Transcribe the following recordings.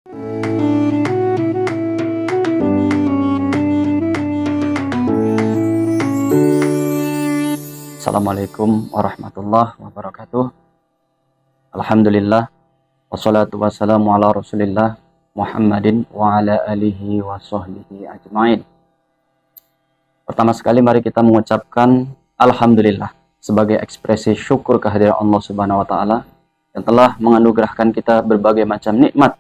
Assalamualaikum warahmatullahi wabarakatuh. Alhamdulillah, wassalatu wassalamu ala rasulillah Muhammadin wa ala alihi wa sahbihi ajmain. Pertama sekali mari kita mengucapkan Alhamdulillah sebagai ekspresi syukur kehadiran Allah Subhanahu wa Ta'ala yang telah menganugerahkan kita berbagai macam nikmat.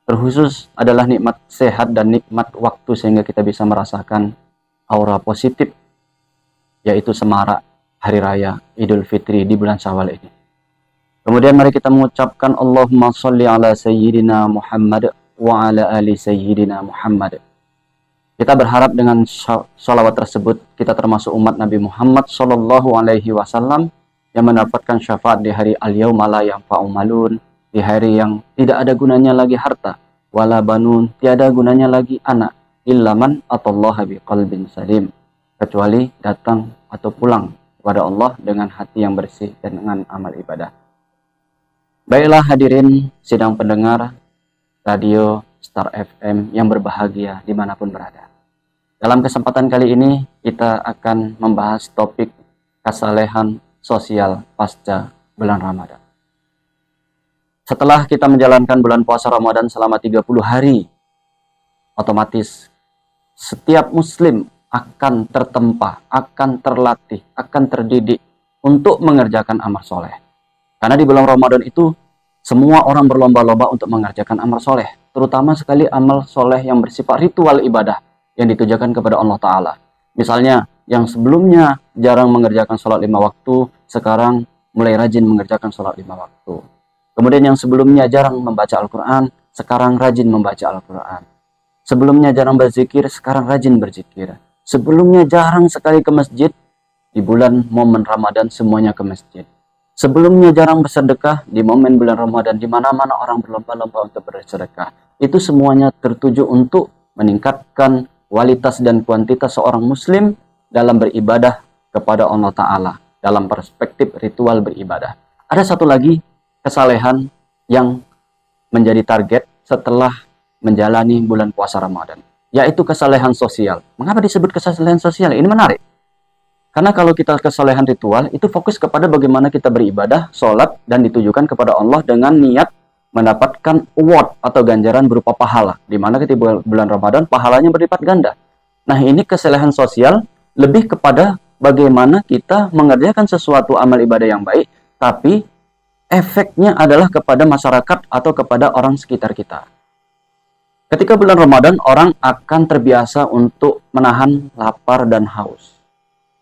Terkhusus adalah nikmat sehat dan nikmat waktu sehingga kita bisa merasakan aura positif, yaitu semarak Hari Raya Idul Fitri di bulan Syawal ini. Kemudian mari kita mengucapkan Allahumma sholli ala Sayyidina Muhammad wa ala ali Sayyidina Muhammad. Kita berharap dengan sholawat tersebut kita termasuk umat Nabi Muhammad Sallallahu Alaihi Wasallam yang mendapatkan syafaat di hari al-yauma la yanfa'u malun, di hari yang tidak ada gunanya lagi harta, wala banun, tiada gunanya lagi anak, illa man atallaha biqalbin salim, kecuali datang atau pulang kepada Allah dengan hati yang bersih dan dengan amal ibadah. Baiklah hadirin sidang pendengar Radio Star FM yang berbahagia dimanapun berada. Dalam kesempatan kali ini kita akan membahas topik kesalehan sosial pasca bulan Ramadan. Setelah kita menjalankan bulan puasa Ramadan selama 30 hari, otomatis setiap muslim akan tertempa, akan terlatih, akan terdidik untuk mengerjakan amal soleh. Karena di bulan Ramadan itu semua orang berlomba-lomba untuk mengerjakan amal soleh, terutama sekali amal soleh yang bersifat ritual ibadah yang ditujukan kepada Allah Ta'ala. Misalnya yang sebelumnya jarang mengerjakan sholat 5 waktu, sekarang mulai rajin mengerjakan sholat 5 waktu. Kemudian yang sebelumnya jarang membaca Al-Quran, sekarang rajin membaca Al-Quran. Sebelumnya jarang berzikir, sekarang rajin berzikir. Sebelumnya jarang sekali ke masjid, di bulan momen Ramadan semuanya ke masjid. Sebelumnya jarang bersedekah, di momen bulan Ramadan di mana-mana orang berlomba-lomba untuk bersedekah. Itu semuanya tertuju untuk meningkatkan kualitas dan kuantitas seorang muslim dalam beribadah kepada Allah Ta'ala, dalam perspektif ritual beribadah. Ada satu lagi kesalehan yang menjadi target setelah menjalani bulan puasa Ramadan, yaitu kesalehan sosial. Mengapa disebut kesalehan sosial? Ini menarik. Karena kalau kita kesalehan ritual, itu fokus kepada bagaimana kita beribadah, sholat, dan ditujukan kepada Allah dengan niat mendapatkan award atau ganjaran berupa pahala. Di mana ketika bulan Ramadan, pahalanya berlipat ganda. Nah, ini kesalehan sosial lebih kepada bagaimana kita mengerjakan sesuatu amal ibadah yang baik, tapi efeknya adalah kepada masyarakat atau kepada orang sekitar kita. Ketika bulan Ramadan, orang akan terbiasa untuk menahan lapar dan haus.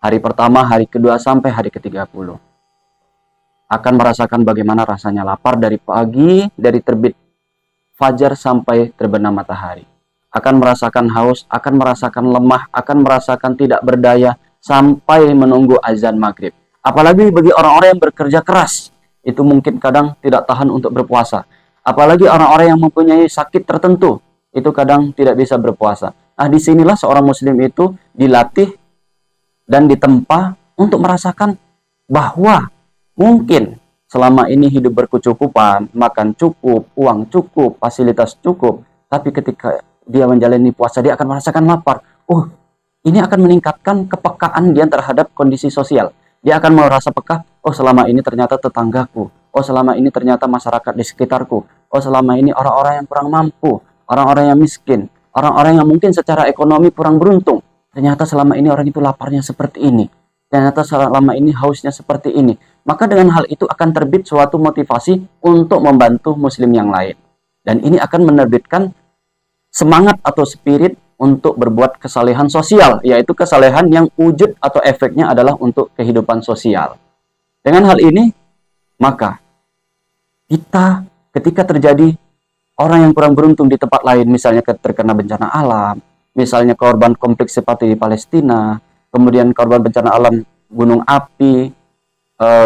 Hari pertama, hari kedua, sampai hari ke-30. Akan merasakan bagaimana rasanya lapar dari pagi, dari terbit fajar sampai terbenam matahari. Akan merasakan haus, akan merasakan lemah, akan merasakan tidak berdaya, sampai menunggu azan maghrib. Apalagi bagi orang-orang yang bekerja keras, itu mungkin kadang tidak tahan untuk berpuasa. Apalagi orang-orang yang mempunyai sakit tertentu, itu kadang tidak bisa berpuasa. Nah, disinilah seorang muslim itu dilatih dan ditempa untuk merasakan bahwa mungkin selama ini hidup berkecukupan, makan cukup, uang cukup, fasilitas cukup, tapi ketika dia menjalani puasa, dia akan merasakan lapar. Oh, ini akan meningkatkan kepekaan dia terhadap kondisi sosial. Dia akan merasa peka, oh selama ini ternyata tetanggaku, oh selama ini ternyata masyarakat di sekitarku, oh selama ini orang-orang yang kurang mampu, orang-orang yang miskin, orang-orang yang mungkin secara ekonomi kurang beruntung. Ternyata selama ini orang itu laparnya seperti ini. Ternyata selama ini hausnya seperti ini. Maka dengan hal itu akan terbit suatu motivasi untuk membantu muslim yang lain. Dan ini akan menerbitkan semangat atau spirit untuk berbuat kesalehan sosial. Yaitu kesalehan yang wujud atau efeknya adalah untuk kehidupan sosial. Dengan hal ini, maka kita ketika terjadi orang yang kurang beruntung di tempat lain, misalnya terkena bencana alam, misalnya korban konflik seperti di Palestina, kemudian korban bencana alam gunung api,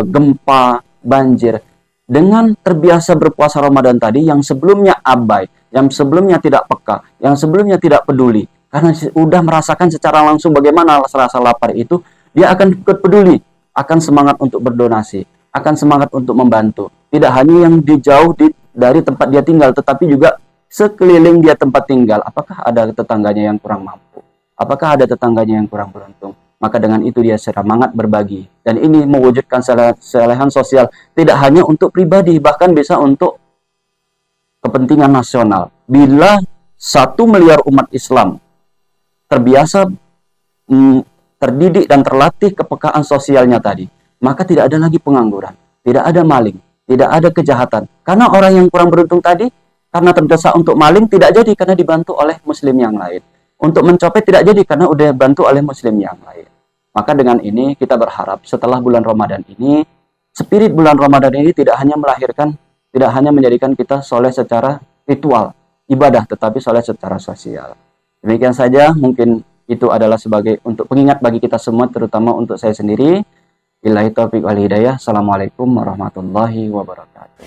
gempa, banjir. Dengan terbiasa berpuasa Ramadan tadi, yang sebelumnya abai, yang sebelumnya tidak peka, yang sebelumnya tidak peduli, karena sudah merasakan secara langsung bagaimana rasa lapar itu, dia akan ikut peduli, akan semangat untuk berdonasi, akan semangat untuk membantu. Tidak hanya yang di jauh dari tempat dia tinggal, tetapi juga sekeliling dia tempat tinggal, apakah ada tetangganya yang kurang mampu? Apakah ada tetangganya yang kurang beruntung? Maka dengan itu dia semangat berbagi. Dan ini mewujudkan kesalehan sosial tidak hanya untuk pribadi, bahkan bisa untuk kepentingan nasional. Bila 1 miliar umat Islam terbiasa terdidik dan terlatih kepekaan sosialnya tadi, maka tidak ada lagi pengangguran, tidak ada maling, tidak ada kejahatan. Karena orang yang kurang beruntung tadi, karena terdesak untuk maling, tidak jadi karena dibantu oleh muslim yang lain. Untuk mencopet tidak jadi karena udah bantu oleh muslim yang lain. Maka dengan ini kita berharap setelah bulan Ramadan ini, spirit bulan Ramadan ini tidak hanya menjadikan kita soleh secara ritual, ibadah, tetapi soleh secara sosial. Demikian saja, mungkin itu adalah sebagai untuk pengingat bagi kita semua, terutama untuk saya sendiri. Billahi taufiq wal hidayah. Assalamualaikum warahmatullahi wabarakatuh.